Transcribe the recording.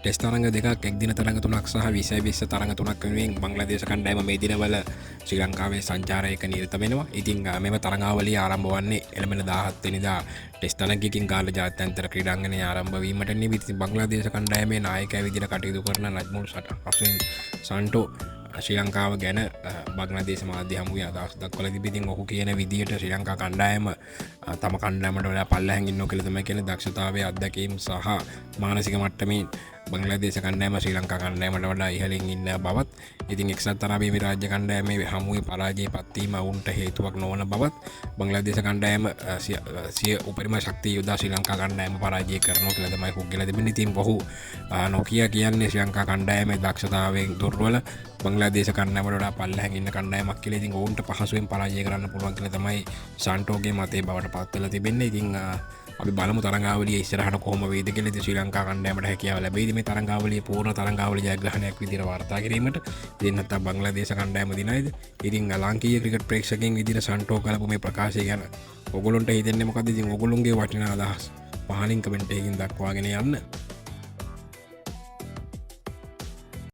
Test තරඟ දෙකක් එක් දින තරඟ තුනක් සහ 20 තරඟ තුනක් වෙනුවෙන් බංග්ලාදේශ කණ්ඩායම මේ දිනවල ශ්‍රී ලංකාවේ සංචාරයක නිරත වෙනවා. ඉතින් මෙම තරඟාවලිය ආරම්භ වන්නේ එළඹෙන 17 වෙනිදා ටෙස්ට් තරඟයකින් ගාල්ල ජාත්‍යන්තර ක්‍රීඩාංගණයේ ආරම්භ වීමට නිමිති බංග්ලාදේශ කණ්ඩායමේ නායකයා විදිහට කටයුතු කරන නජ්මුල් හසන් සන්ටෝ ශ්‍රී ලංකාව ගැන බංග්ලාදේශ මාධ්‍ය හමුවේ අදහස් දක්වලා තිබෙනවා. ඔහු කියන විදිහට ශ්‍රී ලංකා කණ්ඩායම තම කණ්ඩායමට වඩා පල්ලෙහාන් ඉන්නවා කියලා තමයි කියන්නේ. දක්ෂතාවයේ අත්දැකීම් සහ මානසික මට්ටමින් බංග්ලාදේශ කණ්ඩායම ශ්‍රී ලංකා කණ්ඩායමට වඩා ඉහළින් ඉන්න බවත්, ඉතින් එක්සත් අරාබ් එමිරාජ්‍ය කණ්ඩායමේ හමුවේ පරාජය පත්වීම ඔවුන්ට හේතුවක් නොවන බවත්, බංග්ලාදේශ කණ්ඩායම සිය උපරිම ශක්තිය යොදා ශ්‍රී ලංකා කණ්ඩායම පරාජය කරනවා කියලා තමයි ඔහු කියලා තිබෙන්නේ. ඉතින් ඔහු නොකිය කියන්නේ ශ්‍රී ලංකා කණ්ඩායමේ දක්ෂතාවයෙන් දුර්වල බංග්ලාදේශ කණ්ඩායමට වඩා පල්ලෙහාන් ඉන්න කණ්ඩායමක් කියලා. ඉතින් ඔවුන්ට පහසුවෙන් පරාජය කරන්න පුළුවන් කියලා තමයි සන්ටෝගේ මතය බවට පත් වෙලා තිබෙන්නේ. ඉතින් අපි බලමු තරඟාවලිය ඉස්සරහට කොහොම වේද කියලා. ඉතින් ශ්‍රී ලංකා කණ්ඩායමට හැකියාව ලැබෙයිද මේ තරඟාවලිය පූර්ණ තරඟාවලිය ජයග්‍රහණයක් විදිහට වාර්තා කිරීමට? ඉතින් නැත්නම් බංග්ලාදේශ කණ්ඩායම දිනයිද? ඉතින් ලාංකීය ක්‍රිකට් ප්‍රේක්ෂකයන් විදිහට සන්ටෝ කළපු මේ ප්‍රකාශය ගැන ඔයගොල්ලන්ට හිතෙන්නේ මොකද්ද? ඉතින් ඔයගොල්ලන්ගේ වටිනා අදහස් පහලින් කමෙන්ට් එකකින් දක්වාගෙන යන්න.